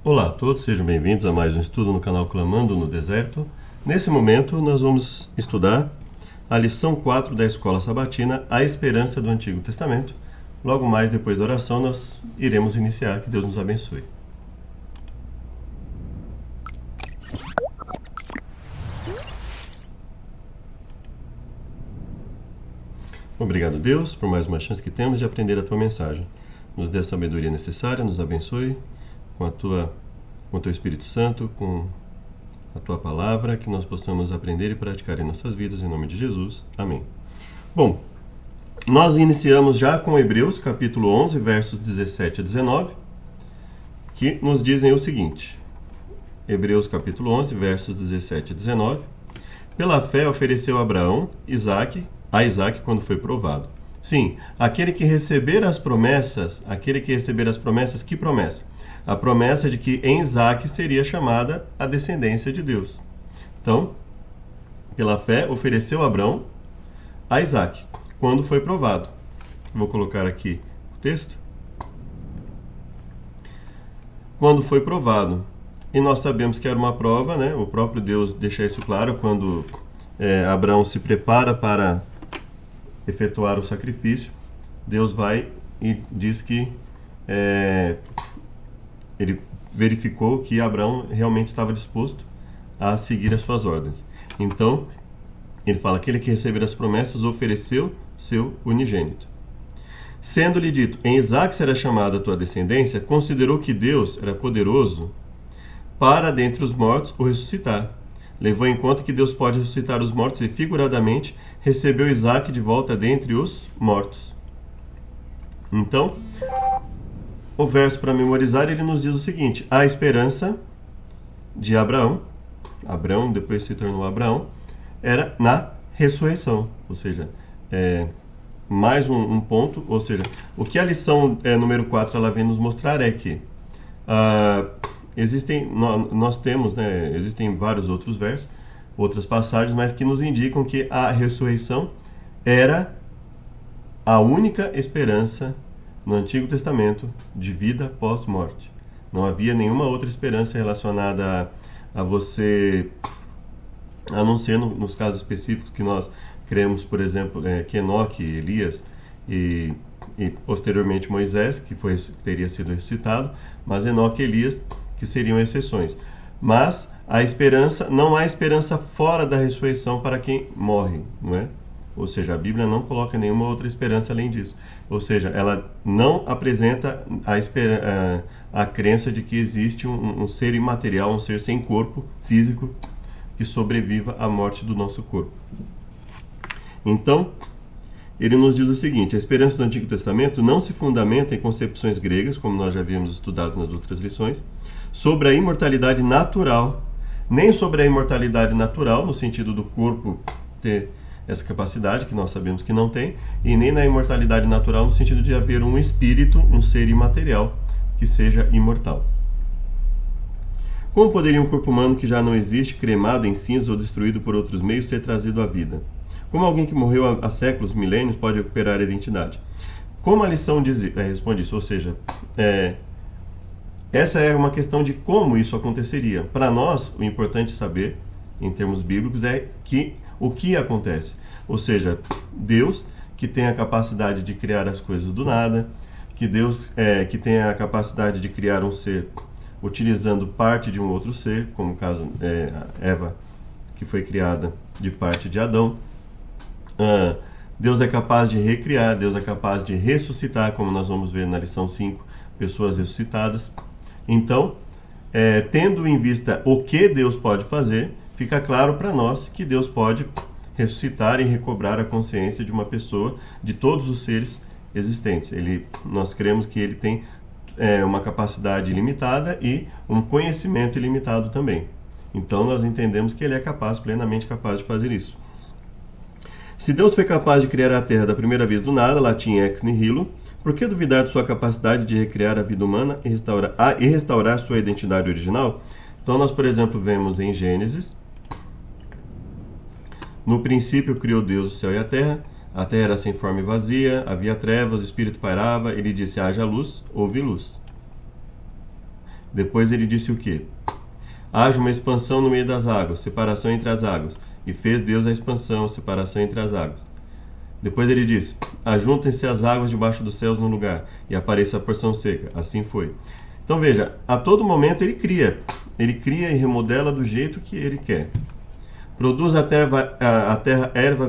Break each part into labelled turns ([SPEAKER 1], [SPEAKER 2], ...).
[SPEAKER 1] Olá a todos, sejam bem-vindos a mais um estudo no canal Clamando no Deserto. Nesse momento, nós vamos estudar a lição 4 da Escola Sabatina, A Esperança do Antigo Testamento. Logo mais, depois da oração, nós iremos iniciar. Que Deus nos abençoe. Obrigado, Deus, por mais uma chance que temos de aprender a Tua mensagem. Nos dê a sabedoria necessária, nos abençoe com o Teu Espírito Santo, com a Tua Palavra, que nós possamos aprender e praticar em nossas vidas, em nome de Jesus. Amém. Bom, nós iniciamos já com Hebreus, capítulo 11, versos 17 a 19, que nos dizem o seguinte. Hebreus, capítulo 11, versos 17 a 19. Pela fé ofereceu Abraão a Isaque quando foi provado. Sim, aquele que receber as promessas, que promessa? A promessa de que em Isaque seria chamada a descendência de Deus. Então, pela fé ofereceu Abraão a Isaque quando foi provado. Vou colocar aqui o texto. Quando foi provado. E nós sabemos que era uma prova, né? O próprio Deus deixa isso claro quando Abraão se prepara para efetuar o sacrifício. Deus vai e diz que ele verificou que Abraão realmente estava disposto a seguir as suas ordens. Então, ele fala: aquele que receber as promessas ofereceu seu unigênito. Sendo-lhe dito, em Isaque será chamada a tua descendência, considerou que Deus era poderoso para dentre os mortos o ressuscitar. Levou em conta que Deus pode ressuscitar os mortos e, figuradamente, recebeu Isaque de volta dentre os mortos. Então, o verso para memorizar, ele nos diz o seguinte: a esperança de Abraão depois se tornou Abraão, era na ressurreição. Ou seja, mais um ponto, ou seja, o que a lição número 4 ela vem nos mostrar é que nós temos, existem vários outros versos, outras passagens, mas que nos indicam que a ressurreição era a única esperança no Antigo Testamento de vida pós-morte. Não havia nenhuma outra esperança relacionada a você, a não ser nos casos específicos que nós cremos, por exemplo, que Enoque, Elias e posteriormente Moisés, que teria sido ressuscitado, mas Enoque e Elias que seriam exceções. Mas não há esperança fora da ressurreição para quem morre, não é? Ou seja, a Bíblia não coloca nenhuma outra esperança além disso. Ou seja, ela não apresenta a crença de que existe um ser imaterial, um ser sem corpo físico que sobreviva à morte do nosso corpo. Então, ele nos diz o seguinte: a esperança do Antigo Testamento não se fundamenta em concepções gregas, como nós já havíamos estudado nas outras lições, sobre a imortalidade natural, nem sobre a imortalidade natural, no sentido do corpo ter essa capacidade, que nós sabemos que não tem, e nem na imortalidade natural, no sentido de haver um espírito, um ser imaterial, que seja imortal. Como poderia um corpo humano que já não existe, cremado em cinzas ou destruído por outros meios, ser trazido à vida? Como alguém que morreu há séculos, milênios, pode recuperar a identidade? Como a lição responde isso? Ou seja, essa é uma questão de como isso aconteceria. Para nós, o importante saber, em termos bíblicos, é que o que acontece. Ou seja, Deus, que tem a capacidade de criar as coisas do nada, que Deus que tem a capacidade de criar um ser utilizando parte de um outro ser, como o caso Eva, que foi criada de parte de Adão. Deus é capaz de recriar, Deus é capaz de ressuscitar, como nós vamos ver na lição 5, pessoas ressuscitadas. Então, tendo em vista o que Deus pode fazer, fica claro para nós que Deus pode ressuscitar e recobrar a consciência de uma pessoa, de todos os seres existentes. Nós cremos que ele tem uma capacidade ilimitada e um conhecimento ilimitado também. Então, nós entendemos que ele é plenamente capaz de fazer isso. Se Deus foi capaz de criar a Terra da primeira vez do nada, latim ex nihilo, por que duvidar de sua capacidade de recriar a vida humana e restaurar sua identidade original? Então nós, por exemplo, vemos em Gênesis: no princípio criou Deus o céu e a terra era sem forma e vazia, havia trevas, o Espírito pairava, ele disse: haja luz, houve luz. Depois ele disse o quê? Haja uma expansão no meio das águas, separação entre as águas. E fez Deus a expansão, separação entre as águas. Depois ele diz: ajuntem-se as águas debaixo dos céus no lugar, e apareça a porção seca. Assim foi. Então veja, a todo momento ele cria. Ele cria e remodela do jeito que ele quer. Produz a terra erva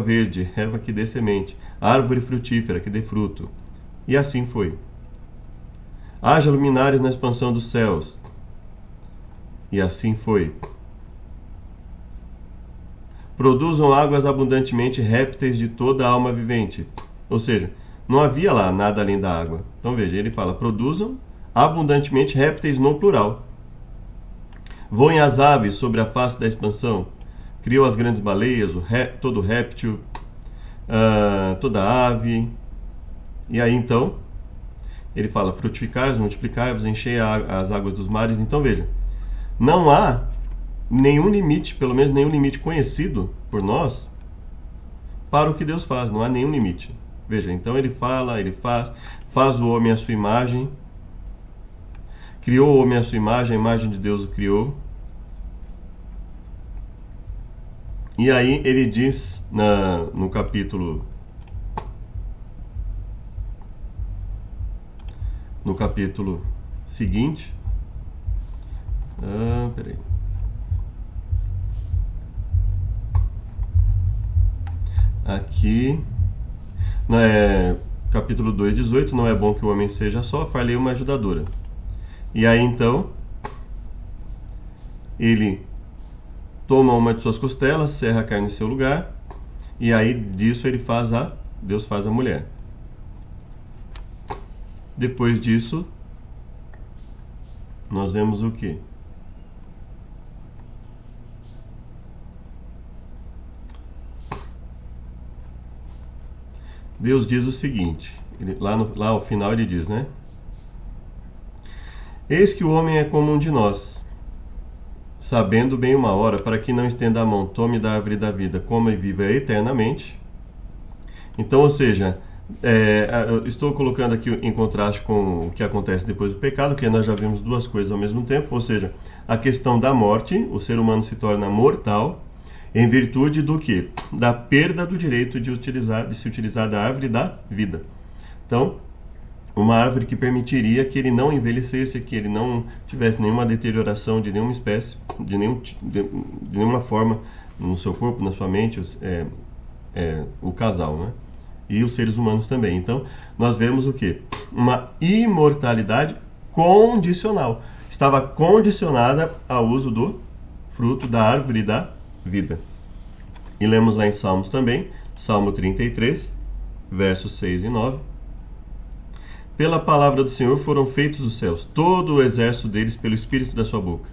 [SPEAKER 1] verde, erva que dê semente, árvore frutífera que dê fruto. E assim foi. Haja luminares na expansão dos céus. E assim foi. Produzam águas abundantemente, répteis de toda a alma vivente. Ou seja, não havia lá nada além da água. Então veja, ele fala: produzam abundantemente répteis no plural. Voem as aves sobre a face da expansão. Criou as grandes baleias, todo réptil, toda ave. E aí então, ele fala: frutificai-vos, multiplicai-vos, enchei as águas dos mares. Então veja, não há nenhum limite, pelo menos nenhum limite conhecido por nós, para o que Deus faz. Não há nenhum limite. Veja, então ele fala, ele faz o homem à sua imagem, criou o homem à sua imagem, a imagem de Deus o criou. E aí ele diz no capítulo seguinte, peraí. Aqui, capítulo 2:18, não é bom que o homem seja só, far-lhe uma ajudadora. E aí então, ele toma uma de suas costelas, serra a carne em seu lugar, e aí disso Deus faz a mulher. Depois disso, nós vemos o quê? Deus diz o seguinte, lá ao final ele diz, né? Eis que o homem é como um de nós, sabendo bem uma hora, para que não estenda a mão, tome da árvore da vida, coma e viva eternamente. Então, ou seja, eu estou colocando aqui em contraste com o que acontece depois do pecado, porque nós já vimos duas coisas ao mesmo tempo, ou seja, a questão da morte, o ser humano se torna mortal, em virtude do quê? Da perda do direito de se utilizar da árvore da vida. Então, uma árvore que permitiria que ele não envelhecesse, que ele não tivesse nenhuma deterioração de nenhuma espécie, de nenhuma forma no seu corpo, na sua mente, o casal, né? E os seres humanos também. Então, nós vemos o quê? Uma imortalidade condicional. Estava condicionada ao uso do fruto da árvore da vida. E lemos lá em Salmos também, Salmo 33, versos 6 e 9. Pela palavra do Senhor foram feitos os céus, todo o exército deles pelo espírito da sua boca.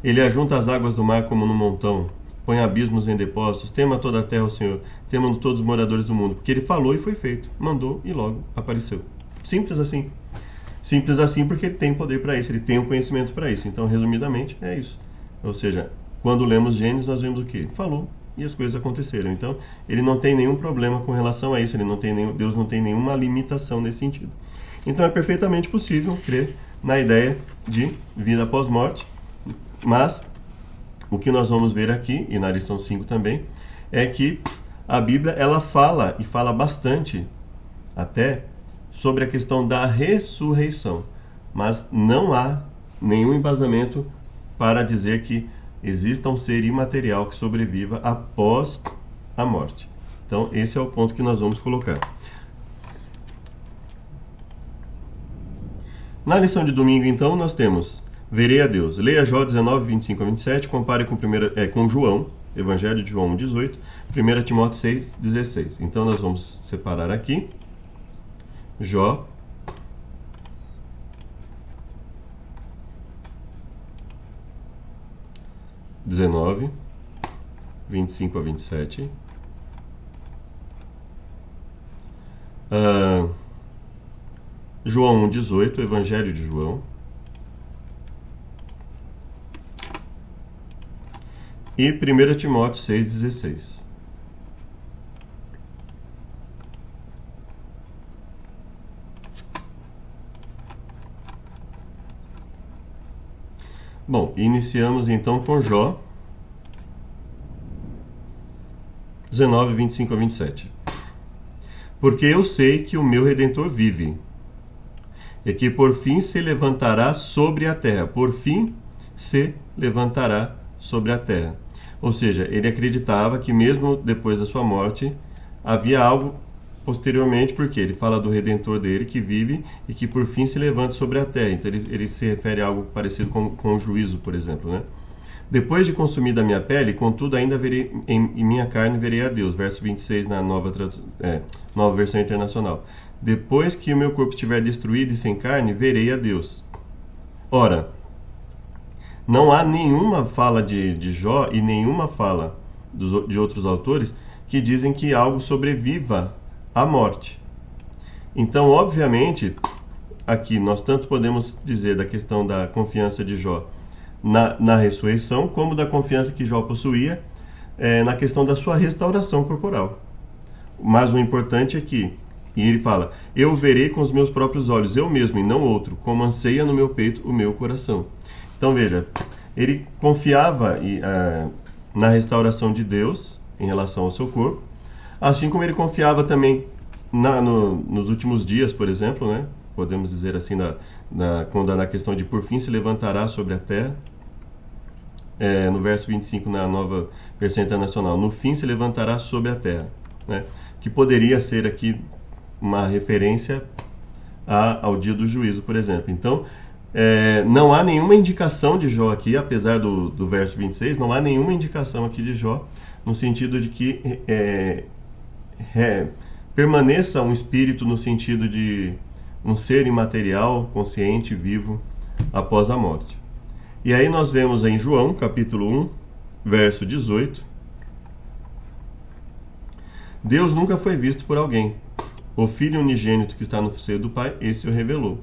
[SPEAKER 1] Ele ajunta as águas do mar como num montão, põe abismos em depósitos, tema toda a terra o Senhor, temam todos os moradores do mundo, porque ele falou e foi feito, mandou e logo apareceu. Simples assim. Simples assim porque ele tem poder para isso, ele tem o conhecimento para isso. Então, resumidamente, é isso. Ou seja, quando lemos Gênesis, nós vemos o quê? Falou e as coisas aconteceram. Então, ele não tem nenhum problema com relação a isso, Deus não tem nenhuma limitação nesse sentido. Então, é perfeitamente possível crer na ideia de vida após morte, mas o que nós vamos ver aqui, e na lição 5 também, é que a Bíblia ela fala, e fala bastante até, sobre a questão da ressurreição, mas não há nenhum embasamento para dizer que exista um ser imaterial que sobreviva após a morte. Então, esse é o ponto que nós vamos colocar. Na lição de domingo, então, nós temos: verei a Deus. Leia Jó 19, 25 a 27, compare com João, Evangelho de João 18, 1 Timóteo 6, 16. Então, nós vamos separar aqui Jó 19, 25 a 27. João 18, Evangelho de João. E 1 Timóteo 6,16. Bom, iniciamos então com Jó 19, 25 a 27. Porque eu sei que o meu Redentor vive, e que por fim se levantará sobre a terra. Por fim se levantará sobre a terra. Ou seja, ele acreditava que mesmo depois da sua morte, havia algo posteriormente, porque ele fala do Redentor dele que vive e que por fim se levanta sobre a terra. Então ele se refere a algo parecido com o juízo, por exemplo, né? Depois de consumida a minha pele, contudo ainda verei em minha carne verei a Deus. Verso 26 na nova versão internacional. Depois que o meu corpo estiver destruído e sem carne, verei a Deus. Ora, não há nenhuma fala de Jó e nenhuma fala de outros autores que dizem que algo sobreviva à morte. Então, obviamente, aqui nós tanto podemos dizer da questão da confiança de Jó na ressurreição, como da confiança que Jó possuía na questão da sua restauração corporal. Mas o importante é que, e ele fala, eu verei com os meus próprios olhos, eu mesmo e não outro, como anseia no meu peito o meu coração. Então veja, ele confiava na restauração de Deus em relação ao seu corpo, assim como ele confiava também nos últimos dias, por exemplo, né? Podemos dizer assim, quando na questão de por fim se levantará sobre a terra, no verso 25 na nova versão internacional, no fim se levantará sobre a terra, né? Que poderia ser aqui uma referência ao dia do juízo, por exemplo. Então, não há nenhuma indicação de Jó aqui, apesar do verso 26, não há nenhuma indicação aqui de Jó, no sentido de que permaneça um espírito no sentido de um ser imaterial, consciente, vivo, após a morte. E aí nós vemos em João, capítulo 1, verso 18, Deus nunca foi visto por alguém. O Filho unigênito que está no seio do Pai, esse o revelou.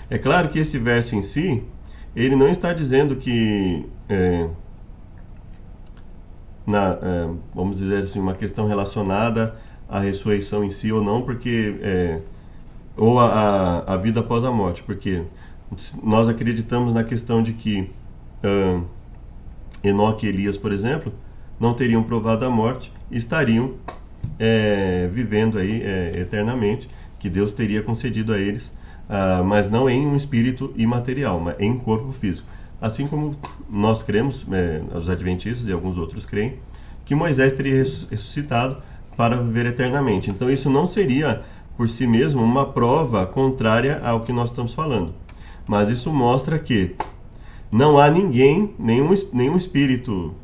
[SPEAKER 1] É claro que esse verso em si, ele não está dizendo que, vamos dizer assim, uma questão relacionada à ressurreição em si ou não, porque ou a vida após a morte, porque nós acreditamos na questão de que Enoque e Elias, por exemplo, não teriam provado a morte e estariam vivendo aí eternamente, que Deus teria concedido a eles, mas não em um espírito imaterial, mas em corpo físico. Assim como nós cremos, os adventistas e alguns outros creem, que Moisés teria ressuscitado para viver eternamente. Então isso não seria, por si mesmo, uma prova contrária ao que nós estamos falando. Mas isso mostra que não há ninguém, nenhum espírito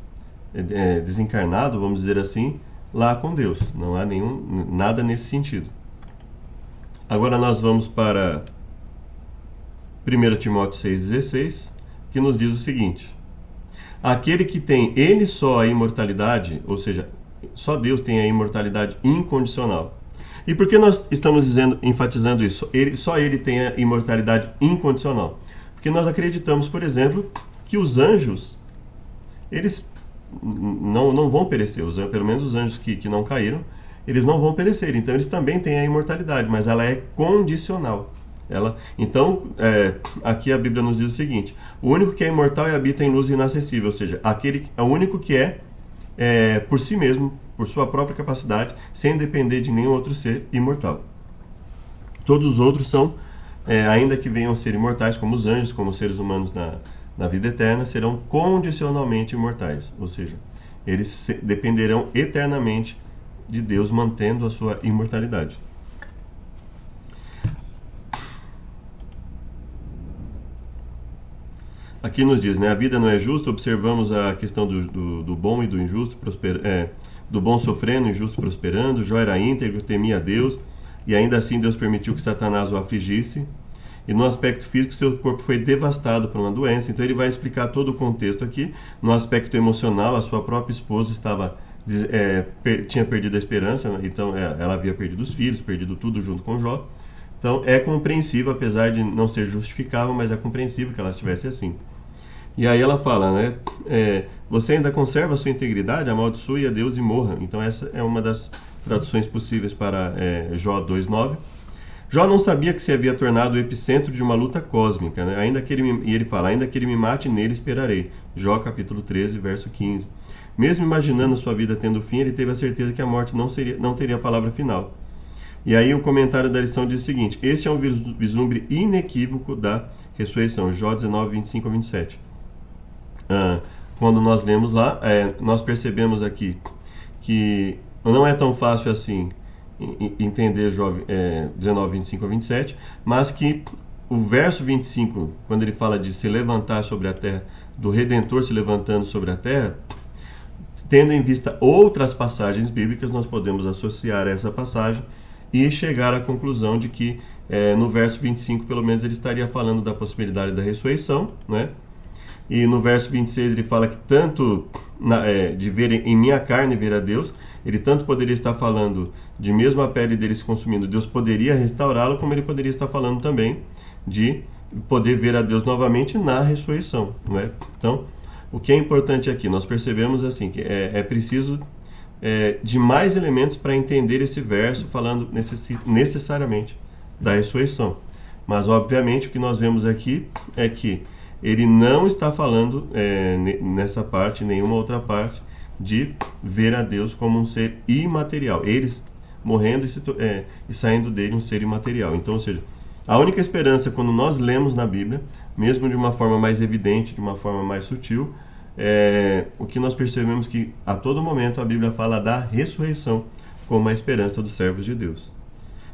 [SPEAKER 1] desencarnado, vamos dizer assim, lá com Deus. Não há nada nesse sentido. Agora nós vamos para 1 Timóteo 6,16, que nos diz o seguinte: aquele que tem ele só a imortalidade, ou seja, só Deus tem a imortalidade incondicional. E por que nós estamos enfatizando isso? Só ele tem a imortalidade incondicional. Porque nós acreditamos, por exemplo, que os anjos, eles não vão perecer. Pelo menos os anjos que não caíram, eles não vão perecer. Então eles também têm a imortalidade, mas ela é condicional. Então, aqui a Bíblia nos diz o seguinte: o único que é imortal e habita em luz inacessível, ou seja, é o único que por si mesmo, por sua própria capacidade, sem depender de nenhum outro ser imortal. Todos os outros são, ainda que venham a ser imortais, como os anjos, como os seres humanos na vida eterna, serão condicionalmente imortais, ou seja, eles dependerão eternamente de Deus, mantendo a sua imortalidade. Aqui nos diz, a vida não é justa. Observamos a questão do bom e do injusto, do bom sofrendo, injusto prosperando. Jó era íntegro, temia a Deus, e ainda assim Deus permitiu que Satanás o afligisse. E no aspecto físico, seu corpo foi devastado por uma doença. Então ele vai explicar todo o contexto aqui. No aspecto emocional, a sua própria esposa tinha perdido a esperança, então ela havia perdido os filhos, perdido tudo junto com Jó. Então é compreensível, apesar de não ser justificável, mas é compreensível que ela estivesse assim. E aí ela fala, você ainda conserva a sua integridade, amaldiçoe a Deus e morra. Então essa é uma das traduções possíveis para Jó 2,9. Jó não sabia que se havia tornado o epicentro de uma luta cósmica, né? E ele fala, ainda que ele me mate, nele esperarei. Jó capítulo 13, verso 15. Mesmo imaginando a sua vida tendo fim, ele teve a certeza que a morte não teria a palavra final. E aí o comentário da lição diz o seguinte: este é um vislumbre inequívoco da ressurreição. Jó 19, 25 a 27. Quando nós lemos lá, nós percebemos aqui que não é tão fácil assim entender Jó 19, 25 a 27, mas que o verso 25, quando ele fala de se levantar sobre a terra, do Redentor se levantando sobre a terra, tendo em vista outras passagens bíblicas, nós podemos associar essa passagem e chegar à conclusão de que no verso 25, pelo menos, ele estaria falando da possibilidade da ressurreição, né? E no verso 26 ele fala que tanto de ver em minha carne ver a Deus, ele tanto poderia estar falando de mesmo a pele dele se consumindo, Deus poderia restaurá-lo, como ele poderia estar falando também de poder ver a Deus novamente na ressurreição, não é? Então, o que é importante aqui, nós percebemos assim, que é preciso de mais elementos para entender esse verso falando necessariamente da ressurreição. Mas, obviamente, o que nós vemos aqui é que ele não está falando nessa parte, nenhuma outra parte, de ver a Deus como um ser imaterial. Eles morrendo e saindo dele um ser imaterial. Então, ou seja, a única esperança quando nós lemos na Bíblia, mesmo de uma forma mais evidente, de uma forma mais sutil, o que nós percebemos que a todo momento a Bíblia fala da ressurreição como a esperança dos servos de Deus.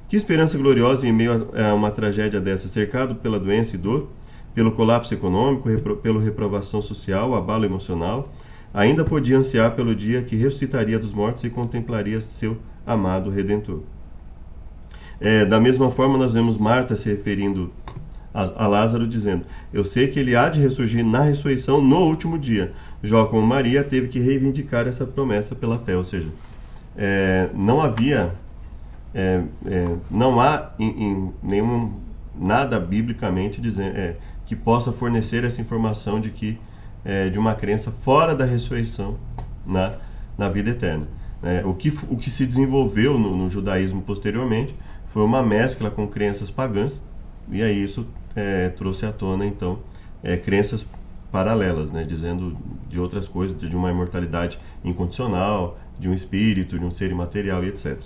[SPEAKER 1] Que esperança gloriosa em meio a uma tragédia dessa, cercado pela doença e dor, pelo colapso econômico, pela reprovação social, abalo emocional, ainda podia ansiar pelo dia que ressuscitaria dos mortos e contemplaria seu amado Redentor. Da mesma forma, nós vemos Marta se referindo a Lázaro, dizendo: eu sei que ele há de ressurgir na ressurreição no último dia. Jó, como Maria, teve que reivindicar essa promessa pela fé, ou seja, não há em nenhum nada biblicamente dizendo que possa fornecer essa informação de que de uma crença fora da ressurreição na vida eterna. O que se desenvolveu no judaísmo posteriormente foi uma mescla com crenças pagãs, e aí isso trouxe à tona, então, crenças paralelas, né, dizendo de outras coisas, de uma imortalidade incondicional, de um espírito, de um ser imaterial e etc.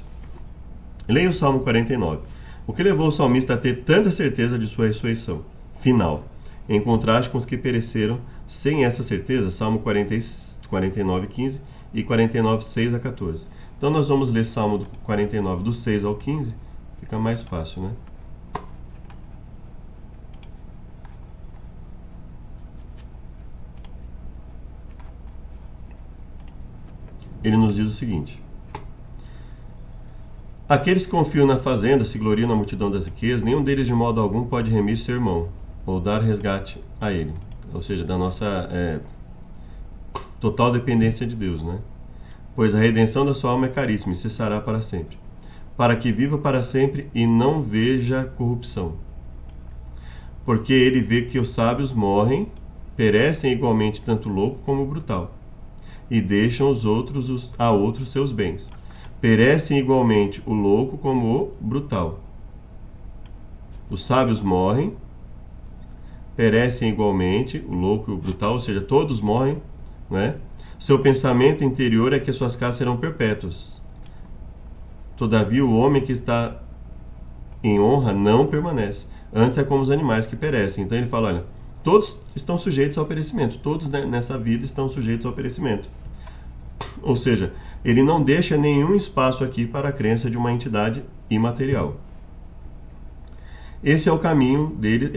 [SPEAKER 1] Leia o Salmo 49. O que levou o salmista a ter tanta certeza de sua ressurreição final, em contraste com os que pereceram sem essa certeza? Salmo 49, 15 e 49, 6 a 14. Então nós vamos ler Salmo 49, do 6 ao 15, fica mais fácil, né? Ele nos diz o seguinte: aqueles que confiam na fazenda se gloriam na multidão das riquezas, nenhum deles de modo algum pode remir seu irmão, ou dar resgate a ele. Ou seja, da nossa total dependência de Deus, né? Pois a redenção da sua alma é caríssima e cessará para sempre, para que viva para sempre e não veja corrupção. Porque ele vê que os sábios morrem, perecem igualmente tanto o louco como o brutal, e deixam a outros seus bens. Perecem igualmente o louco como o brutal. Os sábios morrem, perecem igualmente o louco e o brutal, ou seja, todos morrem, né? Seu pensamento interior é que as suas casas serão perpétuas. Todavia, o homem que está em honra não permanece. Antes é como os animais que perecem. Então ele fala, olha, todos estão sujeitos ao perecimento. Todos nessa vida estão sujeitos ao perecimento. Ou seja, ele não deixa nenhum espaço aqui para a crença de uma entidade imaterial. Esse é o caminho dele,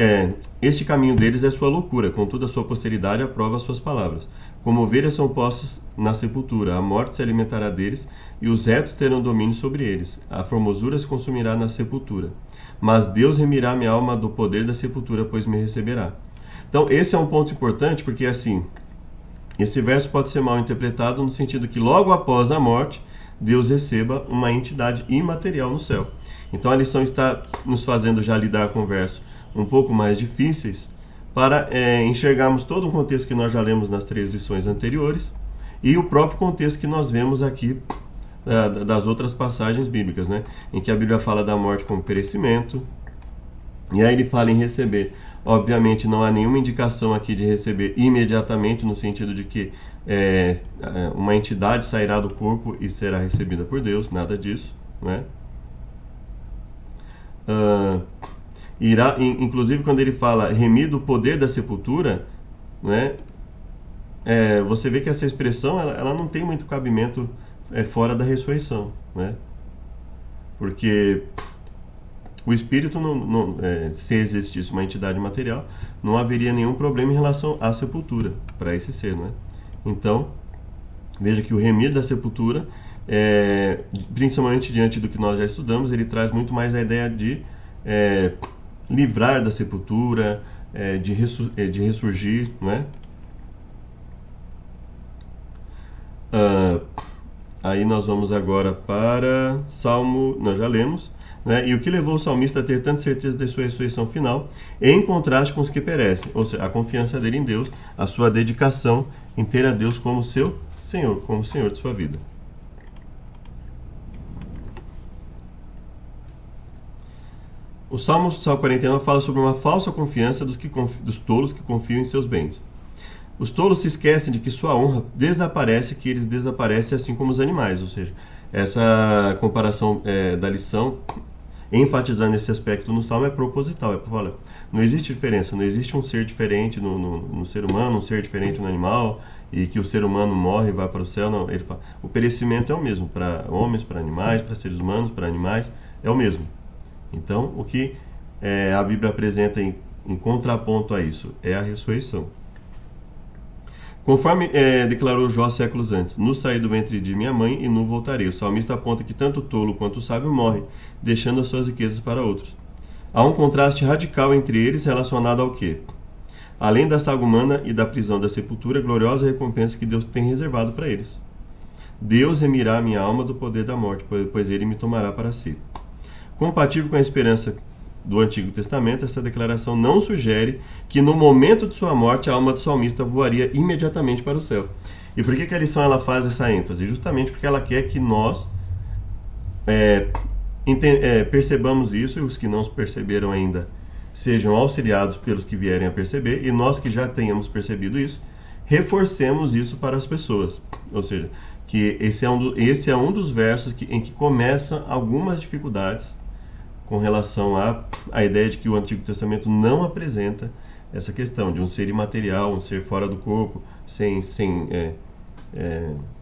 [SPEAKER 1] este caminho deles é sua loucura, contudo a sua posteridade aprova as suas palavras. Como ovelhas são postas na sepultura, a morte se alimentará deles, e os retos terão domínio sobre eles. A formosura se consumirá na sepultura. Mas Deus remirá minha alma do poder da sepultura, pois me receberá. Então, esse é um ponto importante, porque assim, esse verso pode ser mal interpretado no sentido que logo após a morte, Deus receba uma entidade imaterial no céu. Então a lição está nos fazendo já lidar com versos um pouco mais difíceis para enxergarmos todo o contexto que nós já lemos nas 3 lições anteriores e o próprio contexto que nós vemos aqui das outras passagens bíblicas, né? Em que a Bíblia fala da morte como perecimento, e aí ele fala em receber. Obviamente não há nenhuma indicação aqui de receber imediatamente, no sentido de que uma entidade sairá do corpo e será recebida por Deus, nada disso, né? Inclusive quando ele fala remido o poder da sepultura, né? Você vê que essa expressão ela não tem muito cabimento fora da ressurreição, né? Porque o espírito, se existisse uma entidade material, não haveria nenhum problema em relação à sepultura, para esse ser, né? Então, veja que o remir da sepultura, principalmente diante do que nós já estudamos, ele traz muito mais a ideia de livrar da sepultura, de ressurgir, não é? Aí nós vamos agora para Salmo, nós já lemos, né? E o que levou o salmista a ter tanta certeza de sua ressurreição final, em contraste com os que perecem, ou seja, a confiança dele em Deus, a sua dedicação em ter a Deus como seu Senhor, como Senhor de sua vida. O Salmo 49 fala sobre uma falsa confiança dos tolos que confiam em seus bens. Os tolos se esquecem de que sua honra desaparece, que eles desaparecem assim como os animais, ou seja, essa comparação da lição, enfatizando esse aspecto no Salmo, é proposital, é para falar, não existe diferença, não existe um ser diferente no ser humano, um ser diferente no animal, e que o ser humano morre e vai para o céu, não, ele fala, o perecimento é o mesmo, para homens, para animais, para seres humanos, para animais, é o mesmo. Então, o que a Bíblia apresenta em contraponto a isso é a ressurreição. Conforme declarou Jó séculos antes, nu saí do ventre de minha mãe e nu voltarei. O salmista aponta que tanto o tolo quanto o sábio morre, deixando as suas riquezas para outros. Há um contraste radical entre eles relacionado ao quê? Além da saga humana e da prisão da sepultura, gloriosa recompensa que Deus tem reservado para eles. Deus remirá a minha alma do poder da morte, pois ele me tomará para si. Compatível com a esperança do Antigo Testamento, essa declaração não sugere que no momento de sua morte a alma do salmista voaria imediatamente para o céu. E por que a lição ela faz essa ênfase? Justamente porque ela quer que nós percebamos isso, e os que não perceberam ainda sejam auxiliados pelos que vierem a perceber, e nós que já tenhamos percebido isso, reforcemos isso para as pessoas. Ou seja, que esse é um dos versos em que começam algumas dificuldades com relação à ideia de que o Antigo Testamento não apresenta essa questão de um ser imaterial, um ser fora do corpo,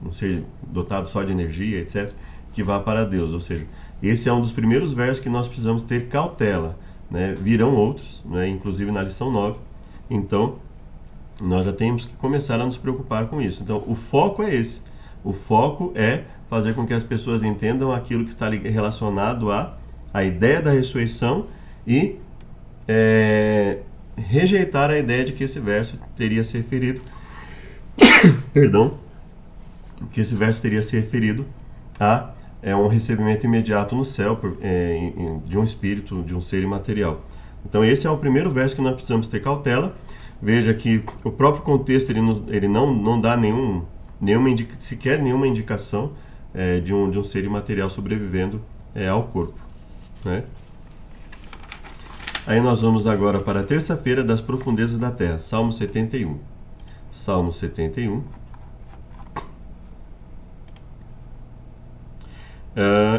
[SPEAKER 1] um ser dotado só de energia, etc., que vá para Deus. Ou seja, esse é um dos primeiros versos que nós precisamos ter cautela, né? Virão outros, né? Inclusive na lição 9. Então, nós já temos que começar a nos preocupar com isso. Então, o foco é esse. O foco é fazer com que as pessoas entendam aquilo que está relacionado a ideia da ressurreição e rejeitar a ideia de que esse verso teria se referido que esse verso teria se referido a um recebimento imediato no céu de um espírito, de um ser imaterial. Então esse é o primeiro verso que nós precisamos ter cautela. Veja que o próprio contexto ele não dá sequer nenhuma indicação de um ser imaterial sobrevivendo ao corpo, né? Aí nós vamos agora para a terça-feira das profundezas da terra, Salmo 71. Salmo 71.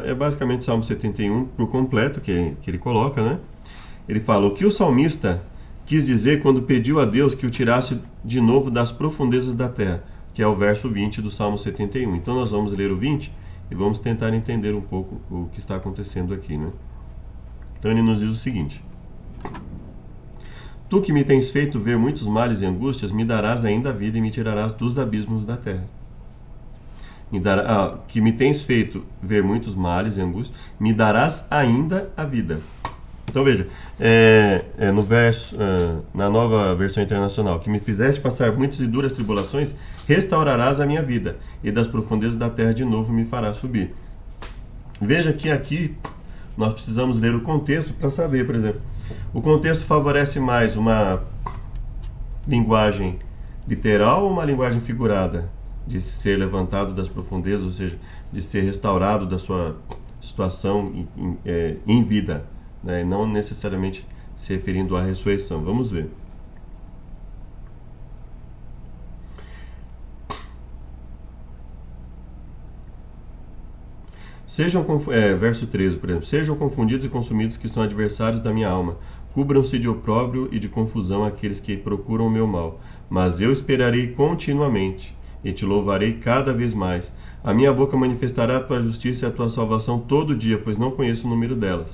[SPEAKER 1] É basicamente Salmo 71 por completo que ele coloca, né? Ele fala: o que o salmista quis dizer quando pediu a Deus que o tirasse de novo das profundezas da terra, que é o verso 20 do Salmo 71. Então nós vamos ler o 20 e vamos tentar entender um pouco o que está acontecendo aqui, né? Então ele nos diz o seguinte: tu que me tens feito ver muitos males e angústias, me darás ainda a vida e me tirarás dos abismos da terra. Que me tens feito ver muitos males e angústias, me darás ainda a vida. Então veja, no verso, na Nova Versão Internacional, que me fizeste passar muitas e duras tribulações, restaurarás a minha vida, e das profundezas da terra de novo me farás subir. Veja que aqui nós precisamos ler o contexto para saber, por exemplo, o contexto favorece mais uma linguagem literal ou uma linguagem figurada de ser levantado das profundezas, ou seja, de ser restaurado da sua situação em vida, né? Não necessariamente se referindo à ressurreição. Vamos ver. Verso 13, por exemplo. Sejam confundidos e consumidos que são adversários da minha alma. Cubram-se de opróbrio e de confusão aqueles que procuram o meu mal. Mas eu esperarei continuamente e te louvarei cada vez mais. A minha boca manifestará a tua justiça e a tua salvação todo dia, pois não conheço o número delas.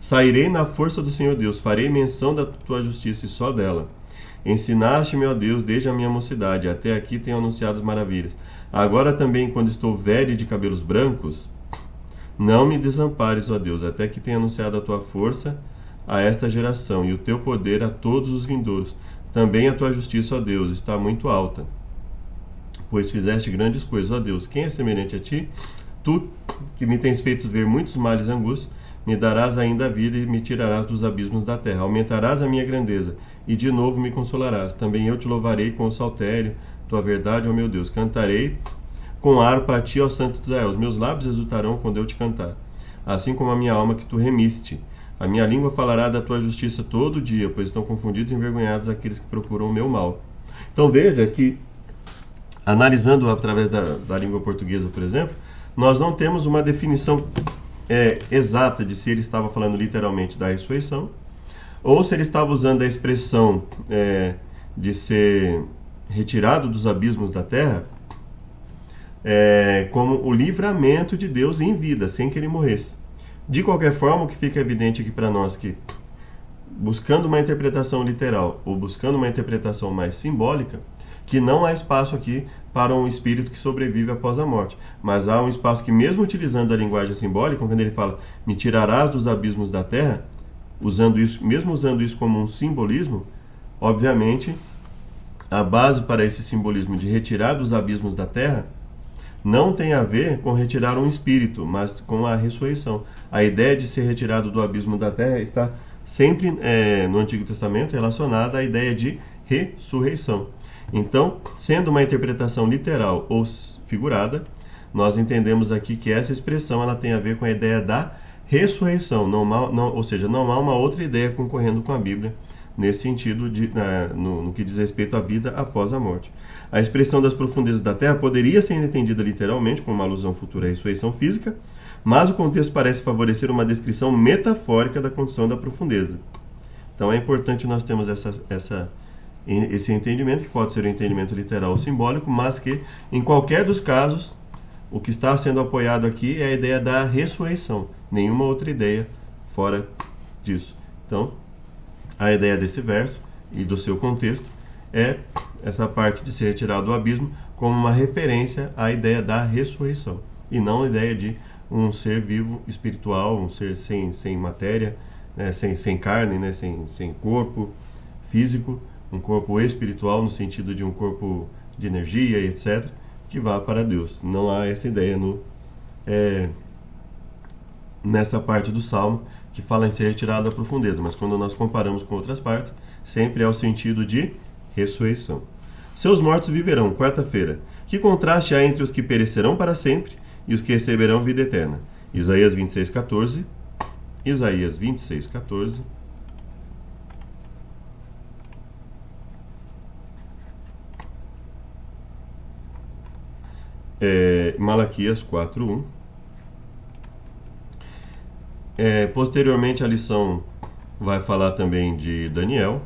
[SPEAKER 1] Sairei na força do Senhor Deus, farei menção da tua justiça e só dela. Ensinaste-me, ó Deus, desde a minha mocidade, até aqui tenho anunciado as maravilhas. Agora também, quando estou velho e de cabelos brancos, não me desampares, ó Deus, até que tenha anunciado a tua força a esta geração e o teu poder a todos os vindouros. Também a tua justiça, ó Deus, está muito alta, pois fizeste grandes coisas, ó Deus. Quem é semelhante a ti? Tu, que me tens feito ver muitos males e angústias, me darás ainda a vida e me tirarás dos abismos da terra. Aumentarás a minha grandeza e de novo me consolarás. Também eu te louvarei com o saltério, tua verdade, ó meu Deus. Cantarei com harpa a ti, ó Santo de Israel. Os meus lábios exultarão quando eu te cantar, assim como a minha alma que tu remiste. A minha língua falará da tua justiça todo dia, pois estão confundidos e envergonhados aqueles que procuram o meu mal. Então veja que, analisando através da língua portuguesa, por exemplo, nós não temos uma definição exata de se ele estava falando literalmente da ressurreição, ou se ele estava usando a expressão de ser retirado dos abismos da terra como o livramento de Deus em vida, sem que ele morresse. De qualquer forma, o que fica evidente aqui para nós que, buscando uma interpretação literal ou buscando uma interpretação mais simbólica, que não há espaço aqui para um espírito que sobrevive após a morte, mas há um espaço que, mesmo utilizando a linguagem simbólica, quando ele fala me tirarás dos abismos da terra, mesmo usando isso como um simbolismo, obviamente a base para esse simbolismo de retirar dos abismos da terra não tem a ver com retirar um espírito, mas com a ressurreição. A ideia de ser retirado do abismo da terra está sempre no Antigo Testamento relacionada à ideia de ressurreição. Então, sendo uma interpretação literal ou figurada, nós entendemos aqui que essa expressão ela tem a ver com a ideia da ressurreição, ou seja, não há uma outra ideia concorrendo com a Bíblia nesse sentido no que diz respeito à vida após a morte. A expressão das profundezas da terra poderia ser entendida literalmente como uma alusão futura à ressurreição física, mas o contexto parece favorecer uma descrição metafórica da condição da profundeza. Então é importante nós termos esse entendimento, que pode ser um entendimento literal ou simbólico, mas que, em qualquer dos casos, o que está sendo apoiado aqui é a ideia da ressurreição, nenhuma outra ideia fora disso. Então, a ideia desse verso e do seu contexto é essa parte de ser retirado do abismo como uma referência à ideia da ressurreição, e não a ideia de um ser vivo espiritual, um ser sem matéria, né, sem carne, né, sem corpo físico, um corpo espiritual no sentido de um corpo de energia e etc., que vá para Deus. Não há essa ideia nessa parte do Salmo que fala em ser retirado da profundeza, mas quando nós comparamos com outras partes, sempre é o sentido de ressurreição. Seus mortos viverão, quarta-feira. Que contraste há entre os que perecerão para sempre e os que receberão vida eterna. Isaías 26:14. Isaías 26:14. Malaquias 4:1. Posteriormente a lição vai falar também de Daniel,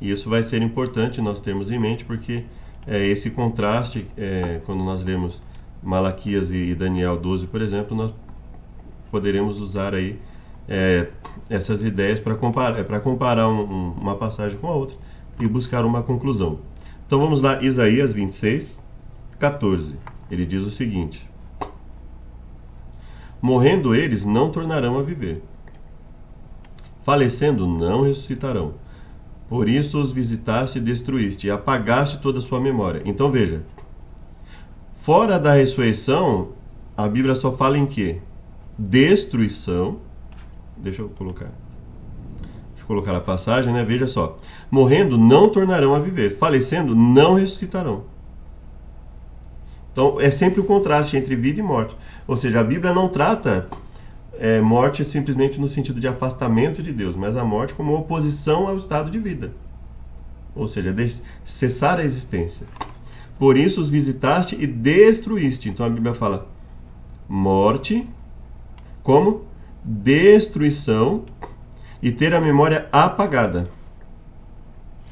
[SPEAKER 1] e isso vai ser importante nós termos em mente, porque esse contraste, quando nós lemos Malaquias e Daniel 12, por exemplo, nós poderemos usar aí essas ideias para comparar uma passagem com a outra e buscar uma conclusão. Então vamos lá, Isaías 26:14. Ele diz o seguinte: morrendo eles, não tornarão a viver. Falecendo, não ressuscitarão. Por isso os visitaste e destruíste, e apagaste toda a sua memória. Então veja, fora da ressurreição, a Bíblia só fala em quê? Destruição. Deixa eu colocar a passagem, né? Veja só. Morrendo, não tornarão a viver. Falecendo, não ressuscitarão. Então, é sempre o contraste entre vida e morte. Ou seja, a Bíblia não trata morte simplesmente no sentido de afastamento de Deus, mas a morte como oposição ao estado de vida. Ou seja, cessar a existência. Por isso os visitaste e destruíste. Então a Bíblia fala morte como destruição e ter a memória apagada.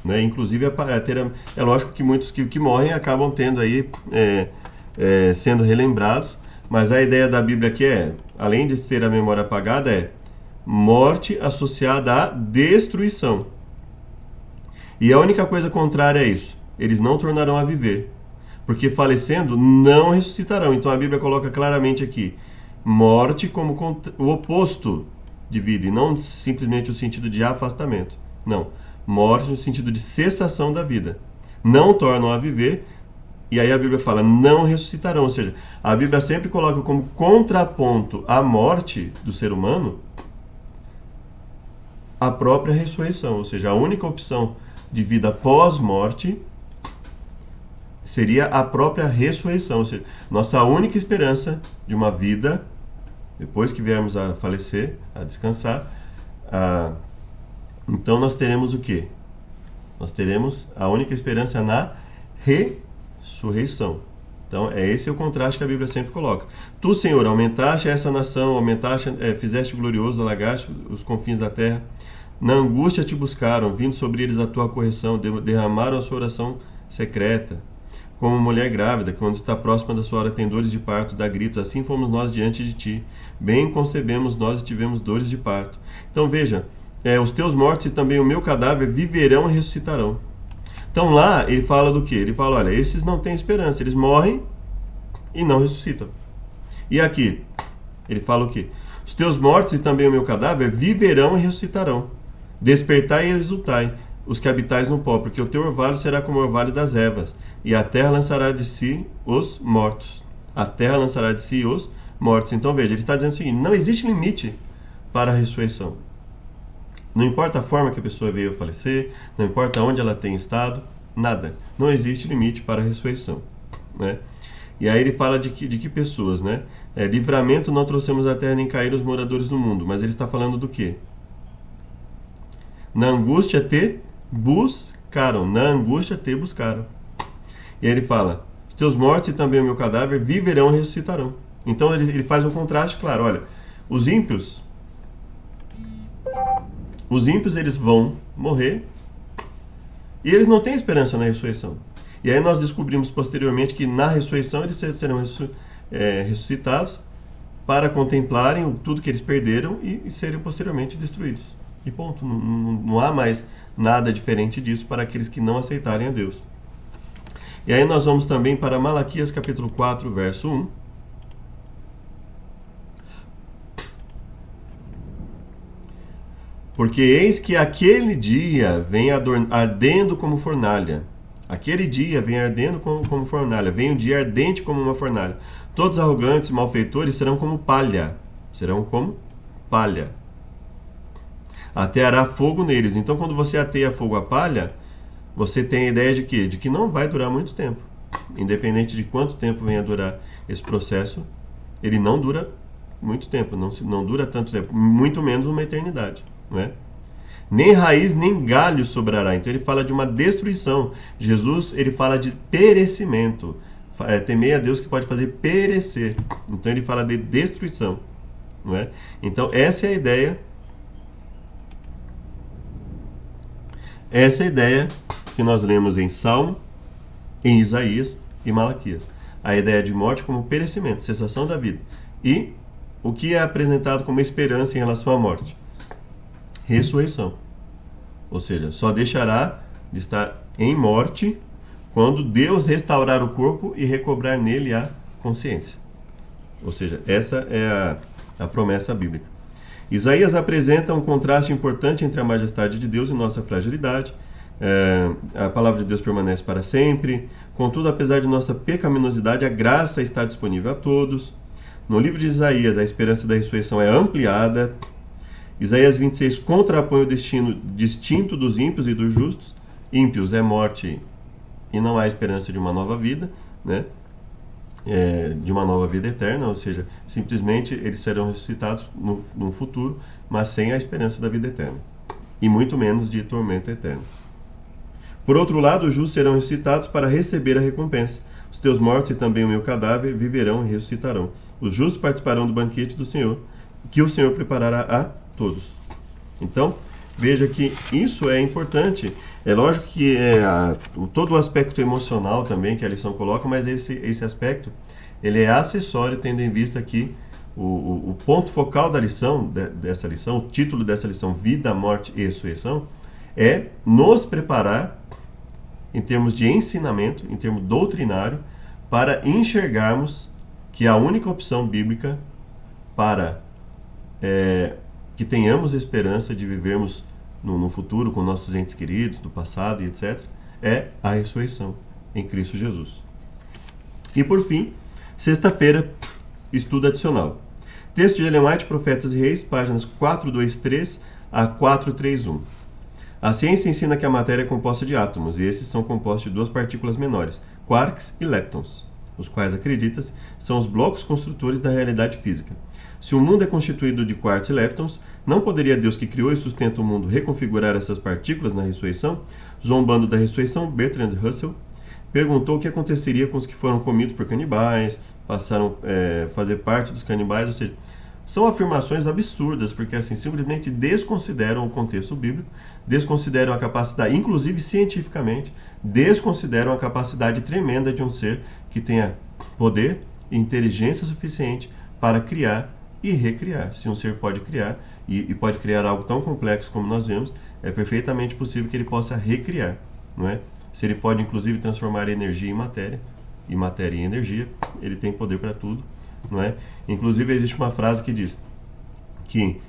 [SPEAKER 1] Né? Inclusive, é lógico que muitos que morrem acabam tendo aí, sendo relembrados, mas a ideia da Bíblia aqui além de ter a memória apagada, morte associada à destruição. E a única coisa contrária é isso: eles não tornarão a viver, porque falecendo não ressuscitarão. Então a Bíblia coloca claramente aqui morte como o oposto de vida, e não simplesmente o sentido de afastamento. Não, morte no sentido de cessação da vida. Não tornam a viver, e aí a Bíblia fala não ressuscitarão. Ou seja, a Bíblia sempre coloca como contraponto à morte do ser humano a própria ressurreição. Ou seja, a única opção de vida pós-morte seria a própria ressurreição. Ou seja, nossa única esperança de uma vida, depois que viermos a falecer, a descansar, então nós teremos o quê? Nós teremos a única esperança na ressurreição. Então, esse é o contraste que a Bíblia sempre coloca. Tu, Senhor, aumentaste essa nação, fizeste glorioso, alagaste os confins da terra. Na angústia te buscaram, vindo sobre eles a tua correção, derramaram a sua oração secreta. Como mulher grávida, quando está próxima da sua hora tem dores de parto, dá gritos, assim fomos nós diante de ti. Bem concebemos nós e tivemos dores de parto. Então veja, os teus mortos e também o meu cadáver viverão e ressuscitarão. Então lá ele fala do quê? Ele fala, olha, esses não têm esperança, eles morrem e não ressuscitam. E aqui, ele fala o quê? Os teus mortos e também o meu cadáver viverão e ressuscitarão. Despertai e exultai, os que habitais no pó, porque o teu orvalho será como o orvalho das ervas, e a terra lançará de si os mortos. A terra lançará de si os mortos. Então veja, ele está dizendo o seguinte: não existe limite para a ressurreição. Não importa a forma que a pessoa veio a falecer, não importa onde ela tem estado, nada. Não existe limite para a ressurreição. Né? E aí ele fala de que pessoas, né? Livramento não trouxemos à terra nem caíram os moradores do mundo. Mas ele está falando do quê? Na angústia te buscaram. Na angústia te buscaram. E aí ele fala: os teus mortos e também o meu cadáver viverão e ressuscitarão. Então ele faz um contraste claro. Olha, os ímpios eles vão morrer e eles não têm esperança na ressurreição. E aí nós descobrimos posteriormente que na ressurreição eles serão ressuscitados para contemplarem tudo que eles perderam e serem posteriormente destruídos. E ponto. Não há mais nada diferente disso para aqueles que não aceitarem a Deus. E aí nós vamos também para Malaquias capítulo 4, verso 1. Porque eis que aquele dia vem ardendo como fornalha. Aquele dia vem ardendo como fornalha. Vem um dia ardente como uma fornalha. Todos arrogantes e malfeitores serão como palha. Serão como palha. Ateará fogo neles. Então, quando você ateia fogo à palha, você tem a ideia de quê? De que não vai durar muito tempo. Independente de quanto tempo venha a durar esse processo, ele não dura muito tempo. Não dura tanto tempo. Muito menos uma eternidade. Não é? Nem raiz, nem galho sobrará. Então, ele fala de uma destruição. Jesus, ele fala de perecimento. Temei a Deus que pode fazer perecer. Então, ele fala de destruição. Não é? Então, essa é a ideia. Essa é a ideia que nós lemos em Salmo, em Isaías e Malaquias. A ideia de morte como perecimento, cessação da vida. E o que é apresentado como esperança em relação à morte? Ressurreição. Ou seja, só deixará de estar em morte quando Deus restaurar o corpo e recobrar nele a consciência. Ou seja, essa é a promessa bíblica. Isaías apresenta um contraste importante entre a majestade de Deus e nossa fragilidade. A palavra de Deus permanece para sempre. Contudo, apesar de nossa pecaminosidade, a graça está disponível a todos. No livro de Isaías, a esperança da ressurreição é ampliada. Isaías 26 contrapõe o destino distinto dos ímpios e dos justos. Ímpios é morte e não há esperança de uma nova vida, né? de uma nova vida eterna, ou seja, simplesmente eles serão ressuscitados no futuro, mas sem a esperança da vida eterna, e muito menos de tormento eterno. Por outro lado, os justos serão ressuscitados para receber a recompensa. Os teus mortos e também o meu cadáver viverão e ressuscitarão. Os justos participarão do banquete do Senhor, que o Senhor preparará a todos. Então, veja que isso é importante. É lógico que todo o aspecto emocional também que a lição coloca, mas esse aspecto ele é acessório, tendo em vista que o ponto focal da lição, dessa lição, o título dessa lição, Vida, Morte e Ressurreição, é nos preparar em termos de ensinamento, em termos doutrinário, para enxergarmos que a única opção bíblica para que tenhamos esperança de vivermos no futuro com nossos entes queridos, do passado e etc., é a ressurreição em Cristo Jesus. E por fim, sexta-feira, estudo adicional. Texto de Ellen White, Profetas e Reis, páginas 423 a 431. A ciência ensina que a matéria é composta de átomos, e esses são compostos de duas partículas menores, quarks e leptons, os quais, acredita-se, são os blocos construtores da realidade física. Se o mundo é constituído de quarks e leptons, não poderia Deus que criou e sustenta o mundo reconfigurar essas partículas na ressurreição? Zombando da ressurreição, Bertrand Russell perguntou o que aconteceria com os que foram comidos por canibais, passaram a fazer parte dos canibais, ou seja, são afirmações absurdas, porque assim, simplesmente desconsideram o contexto bíblico, desconsideram a capacidade, inclusive cientificamente, desconsideram a capacidade tremenda de um ser que tenha poder e inteligência suficiente para criar e recriar. Se um ser pode criar, e pode criar algo tão complexo como nós vemos, é perfeitamente possível que ele possa recriar, não é? Se ele pode, inclusive, transformar energia em matéria, e matéria em energia, ele tem poder para tudo, não é? Inclusive, existe uma frase que diz que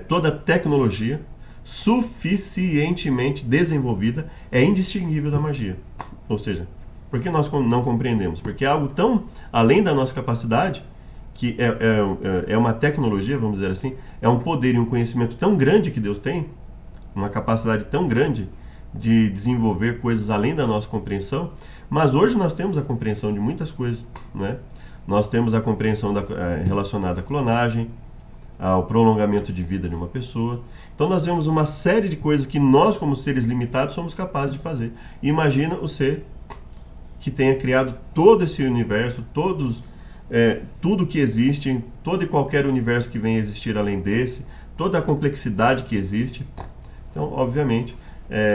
[SPEAKER 1] toda tecnologia suficientemente desenvolvida é indistinguível da magia. Ou seja, por que nós não compreendemos? Porque é algo tão além da nossa capacidade, que é uma tecnologia, vamos dizer assim, é um poder e um conhecimento tão grande que Deus tem, uma capacidade tão grande de desenvolver coisas além da nossa compreensão, mas hoje nós temos a compreensão de muitas coisas, né? Nós temos a compreensão relacionada à clonagem, ao prolongamento de vida de uma pessoa. Então nós vemos uma série de coisas que nós, como seres limitados, somos capazes de fazer. E imagina o ser que tenha criado todo esse universo, tudo que existe, todo e qualquer universo que venha a existir além desse, toda a complexidade que existe. Então, obviamente,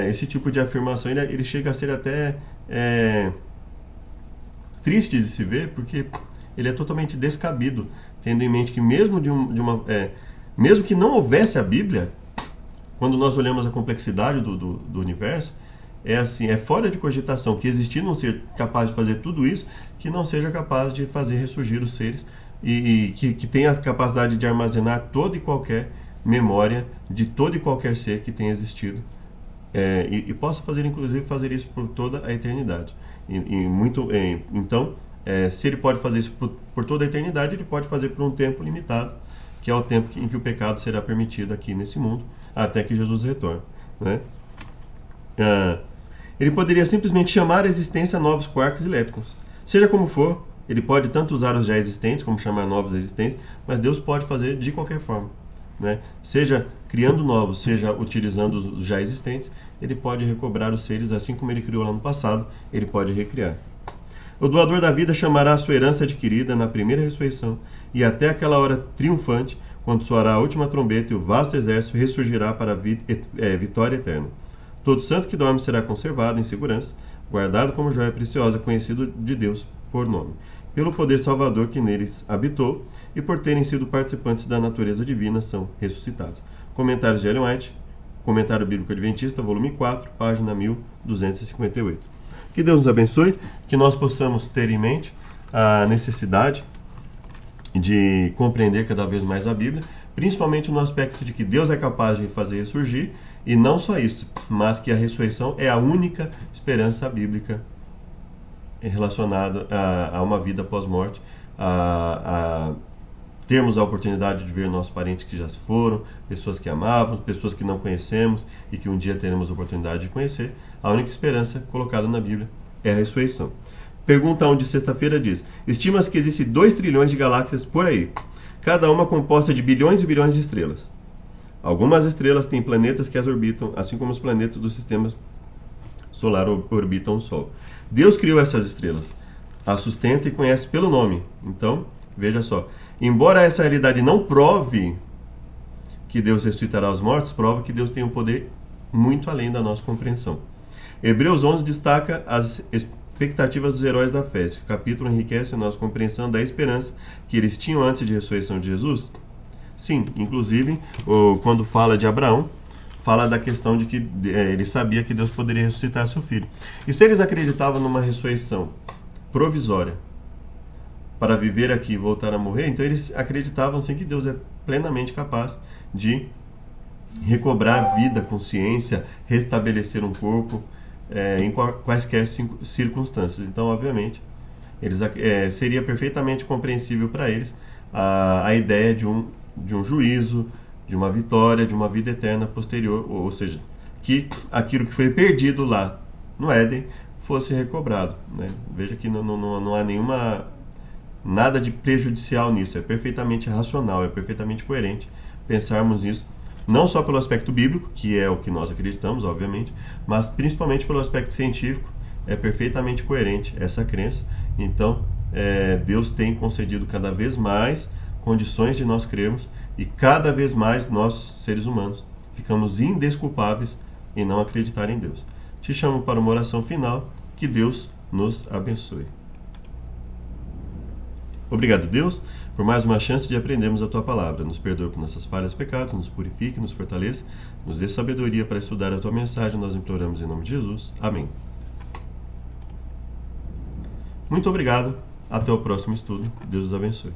[SPEAKER 1] esse tipo de afirmação ele chega a ser até triste de se ver, porque ele é totalmente descabido, tendo em mente que mesmo mesmo que não houvesse a Bíblia, quando nós olhamos a complexidade do universo, é fora de cogitação que existindo um ser capaz de fazer tudo isso, que não seja capaz de fazer ressurgir os seres e que tenha a capacidade de armazenar toda e qualquer memória de todo e qualquer ser que tenha existido, e possa inclusive fazer isso por toda a eternidade. Então, se ele pode fazer isso por toda a eternidade, ele pode fazer por um tempo limitado, que é o tempo em que o pecado será permitido aqui nesse mundo, até que Jesus retorne, né? Ele poderia simplesmente chamar à existência novos quarks e leptons. Seja como for, ele pode tanto usar os já existentes, como chamar novos existentes, mas Deus pode fazer de qualquer forma, né? Seja criando novos, seja utilizando os já existentes, ele pode recobrar os seres, assim como ele criou lá no passado, ele pode recriar. O doador da vida chamará a sua herança adquirida na primeira ressurreição, e até aquela hora triunfante, quando soará a última trombeta e o vasto exército ressurgirá para a vitória eterna. Todo santo que dorme será conservado em segurança, guardado como joia preciosa, conhecido de Deus por nome, pelo poder salvador que neles habitou, e por terem sido participantes da natureza divina, são ressuscitados. Comentários de Ellen White, Comentário Bíblico Adventista, volume 4, página 1258. Que Deus nos abençoe, que nós possamos ter em mente a necessidade de compreender cada vez mais a Bíblia, principalmente no aspecto de que Deus é capaz de fazer ressurgir, e não só isso, mas que a ressurreição é a única esperança bíblica relacionada a uma vida pós-morte, a termos a oportunidade de ver nossos parentes que já se foram, pessoas que amávamos, pessoas que não conhecemos e que um dia teremos a oportunidade de conhecer. A única esperança colocada na Bíblia é a ressurreição. Pergunta 1 de sexta-feira diz: estima-se que existem 2 trilhões de galáxias por aí, cada uma composta de bilhões e bilhões de estrelas. Algumas estrelas têm planetas que as orbitam, assim como os planetas do sistema solar orbitam o Sol. Deus criou essas estrelas, as sustenta e conhece pelo nome. Então, veja só, embora essa realidade não prove que Deus ressuscitará os mortos, prova que Deus tem um poder muito além da nossa compreensão. Hebreus 11 destaca as expectativas dos heróis da fé. Esse capítulo enriquece a nossa compreensão da esperança que eles tinham antes de ressurreição de Jesus. Sim, inclusive, quando fala de Abraão, fala da questão de que ele sabia que Deus poderia ressuscitar seu filho. E se eles acreditavam numa ressurreição provisória para viver aqui e voltar a morrer, então eles acreditavam sim que Deus é plenamente capaz de recobrar vida, consciência, restabelecer um corpo em quaisquer circunstâncias. Então, obviamente, seria perfeitamente compreensível para eles a ideia de um juízo, de uma vitória, de uma vida eterna posterior, ou seja, que aquilo que foi perdido lá no Éden fosse recobrado, né? Veja que não há nada de prejudicial nisso, é perfeitamente racional, é perfeitamente coerente pensarmos isso, não só pelo aspecto bíblico, que é o que nós acreditamos, obviamente, mas principalmente pelo aspecto científico, é perfeitamente coerente essa crença. Então, Deus tem concedido cada vez mais condições de nós crermos e cada vez mais nós, seres humanos, ficamos indesculpáveis em não acreditar em Deus. Te chamo para uma oração final, que Deus nos abençoe. Obrigado, Deus, por mais uma chance de aprendermos a Tua Palavra. Nos perdoe por nossas falhas e pecados, nos purifique, nos fortaleça, nos dê sabedoria para estudar a Tua mensagem. Nós imploramos em nome de Jesus. Amém. Muito obrigado. Até o próximo estudo. Deus os abençoe.